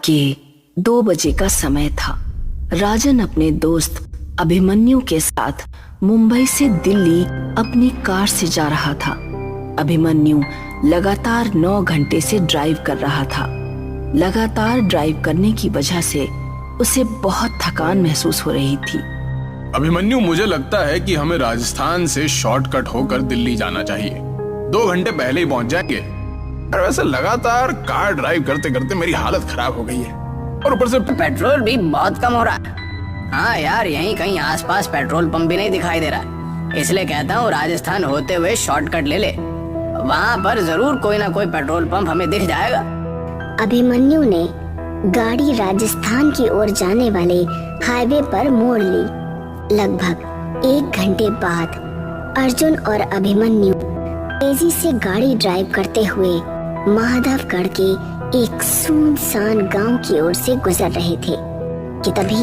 के 2 बजे का समय था। राजन अपने दोस्त अभिमन्यु के साथ मुंबई से दिल्ली अपनी कार से जा रहा था। अभिमन्यु लगातार 9 घंटे से ड्राइव कर रहा था। लगातार ड्राइव करने की वजह से उसे बहुत थकान महसूस हो रही थी। अभिमन्यु, मुझे लगता है कि हमें राजस्थान से शॉर्टकट होकर दिल्ली जाना चाहिए। 2 घंटे पहले ही पहुंच जाएंगे। और वैसे लगातार कार ड्राइव करते करते मेरी हालत खराब हो गई है, और ऊपर से पेट्रोल भी बहुत कम हो रहा है। हाँ यार, यहीं कहीं आसपास पेट्रोल पंप भी नहीं दिखाई दे रहा, इसलिए कहता हूँ राजस्थान होते हुए शॉर्टकट ले ले। वहाँ पर जरूर कोई ना कोई पेट्रोल पंप हमें दिख जाएगा। अभिमन्यु ने गाड़ी राजस्थान की ओर जाने वाले हाईवे पर मोड़ ली। लगभग 1 घंटे बाद अर्जुन और अभिमन्यु तेजी से गाड़ी ड्राइव करते हुए माधवगढ़ के एक सुनसान गांव की ओर से गुजर रहे थे कि तभी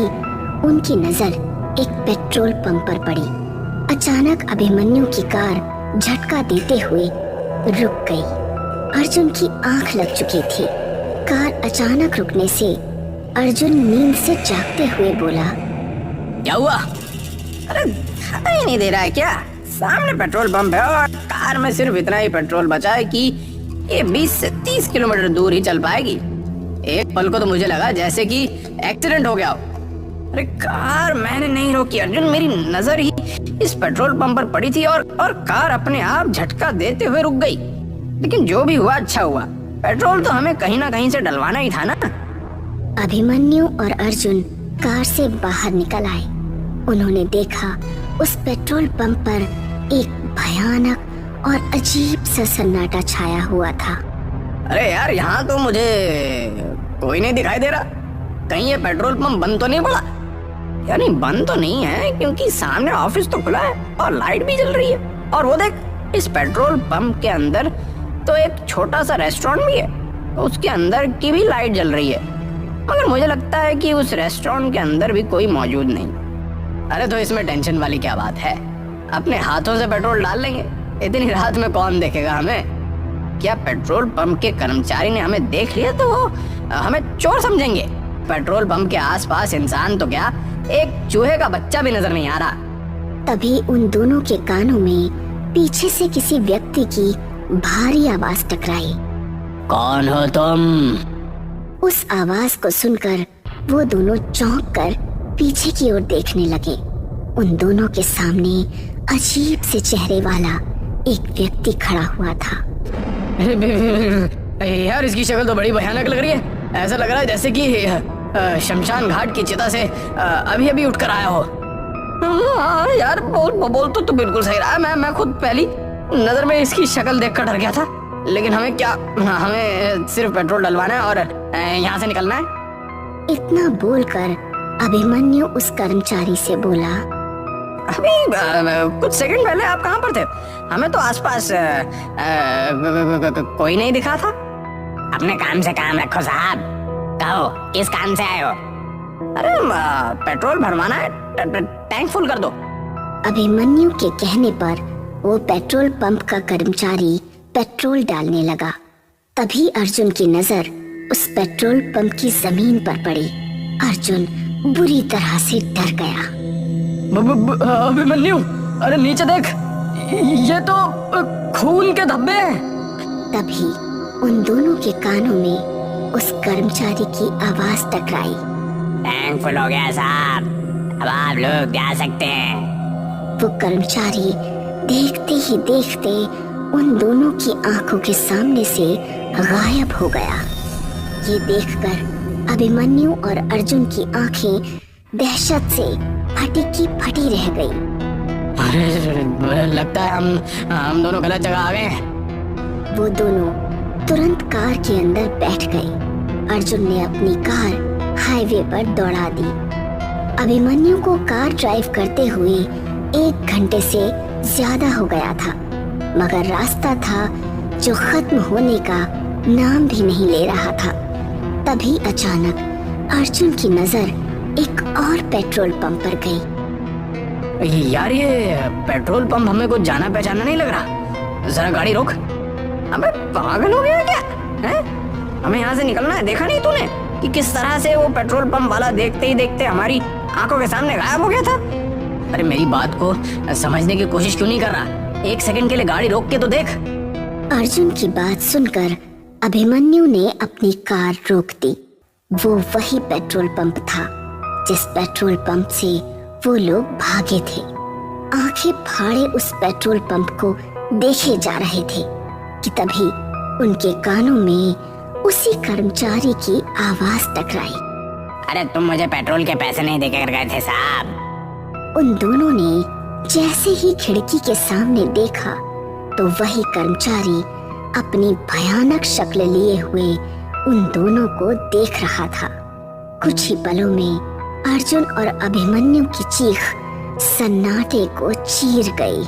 उनकी नजर एक पेट्रोल पंप पर पड़ी। अचानक अभिमन्यु की कार झटका देते हुए रुक गई। अर्जुन की आंख लग चुकी थी। कार अचानक रुकने से अर्जुन नींद से जागते हुए बोला, क्या हुआ? अरे दिखाई नहीं दे रहा है क्या? सामने पेट्रोल पंप है और कार में सिर्फ इतना ही पेट्रोल बचा है कि ये 20 से 30 किलोमीटर दूर ही चल पाएगी। एक पल को तो मुझे लगा जैसे कि एक्सीडेंट हो गया हो। अरे कार मैंने नहीं रोकी अर्जुन, मेरी नजर ही इस पेट्रोल पंप पर पड़ी थी और कार अपने आप झटका देते हुए रुक गई। लेकिन जो भी हुआ अच्छा हुआ, पेट्रोल तो हमें कहीं ना कहीं से डलवाना ही था ना। अभिमन्यु और अर्जुन कार से बाहर निकल आए। उन्होंने देखा उस पेट्रोल पंप पर एक भयानक और अजीब सा सन्नाटा छाया हुआ था। अरे यार, यहाँ तो मुझे कोई नहीं दिखाई दे रहा। कहीं ये पेट्रोल पंप बंद तो नहीं पड़ा? यानी बंद तो नहीं है, क्योंकि सामने ऑफिस तो खुला है और लाइट भी जल रही है। और वो देख, इस पेट्रोल पंप के अंदर तो एक छोटा सा रेस्टोरेंट भी है, उसके अंदर की भी लाइट जल रही है। मगर मुझे लगता है कि उस रेस्टोरेंट के अंदर भी कोई मौजूद नहीं। अरे तो इसमें टेंशन वाली क्या बात है? अपने हाथों से पेट्रोल डाल लेंगे। इतनी रात में कौन देखेगा हमें? क्या पेट्रोल पंप के कर्मचारी ने हमें देख लिया तो वो हमें चोर समझेंगे? पेट्रोल पंप के आसपास इंसान तो क्या, एक चूहे का बच्चा भी नजर नहीं आ रहा। तभी उन दोनों के कानों में पीछे से किसी व्यक्ति की भारी आवाज टकराई। कौन हो तुम? उस आवाज को सुनकर वो दोनों चौंक कर पीछे की ओर देखने लगे। उन दोनों के सामने अजीब से चेहरे वाला एक व्यक्ति खड़ा हुआ था। यार, इसकी शक्ल तो बड़ी भयानक लग रही है। ऐसा लग रहा है जैसे कि शमशान घाट की चिता से अभी अभी उठकर आया हो। हाँ यार, बोल तो तू बिल्कुल सही रहा। मैं खुद पहली नजर में इसकी शक्ल देखकर डर गया था। लेकिन हमें क्या, हमें सिर्फ पेट्रोल डलवाना है और यहाँ से निकलना है। इतना बोलकर अभिमन्यु उस कर्मचारी से बोला, अभी कुछ सेकंड पहले आप कहाँ पर थे? हमें तो आसपास कोई नहीं दिखा था। अपने काम से काम रखो साहब। कहो, किस काम से आए हो? अरे पेट्रोल भरवाना है, टैंक फुल कर दो। अभिमन्यु के कहने पर वो पेट्रोल पंप का कर्मचारी पेट्रोल डालने लगा। तभी अर्जुन की नजर उस पेट्रोल पंप की जमीन पर पड़ी। अर्जुन बुरी तरह से डर गया। अभिमन्यु, अरे नीचे देख, ये तो खून के धब्बे हैं। तभी उन दोनों के कानों में उस कर्मचारी की आवाज टकराई। टैंक फुल हो गया साहब, अब आप लोग जा सकते हैं। वो कर्मचारी देखते ही देखते उन दोनों की आंखों के सामने से गायब हो गया। ये देखकर अभिमन्यु और अर्जुन की आंखें दहशत से फटी की फटी रह गई। अरे लगता है हम दोनों गलत जगह आ गए हैं। वो दोनों तुरंत कार के अंदर बैठ गए। अर्जुन ने अपनी कार हाईवे पर दौड़ा दी। अभिमन्यु को कार ड्राइव करते हुए 1 घंटे से ज्यादा हो गया था, मगर रास्ता था जो खत्म होने का नाम भी नहीं ले रहा था। तभी अचानक अर्जुन की नजर एक और पेट्रोल पंप पर गई। यार, ये पेट्रोल पंप हमें कुछ जाना पहचाना नहीं लग रहा। जरा गाड़ी रोक। अबे पागल हो गया क्या? हैं? हमें यहाँ से निकलना है, देखा नहीं तूने? कि किस तरह से वो पेट्रोल पंप वाला देखते ही देखते हमारी आंखों के सामने गायब हो गया था। अरे मेरी बात को समझने की कोशिश क्यों नहीं कर रहा? एक सेकंड के लिए गाड़ी रोक के तो देख। अर्जुन की बात सुनकर अभिमन्यु ने अपनी कार रोक दी। वो वही पेट्रोल पंप था जिस पेट्रोल पंप से वो लोग भागे थे। आंखें फाड़े उस पेट्रोल पंप को देखे जा रहे थे कि तभी उनके कानों में उसी कर्मचारी की आवाज टकराई। अरे तुम मुझे पेट्रोल के पैसे नहीं देकर गए थे साहब। उन दोनों ने जैसे ही खिड़की के सामने देखा तो वही कर्मचारी अपनी भयानक शक्ल लिए हुए उन दोनों को देख रहा था। कुछ ही पलों में अर्जुन और अभिमन्यु की चीख सन्नाटे को चीर गई।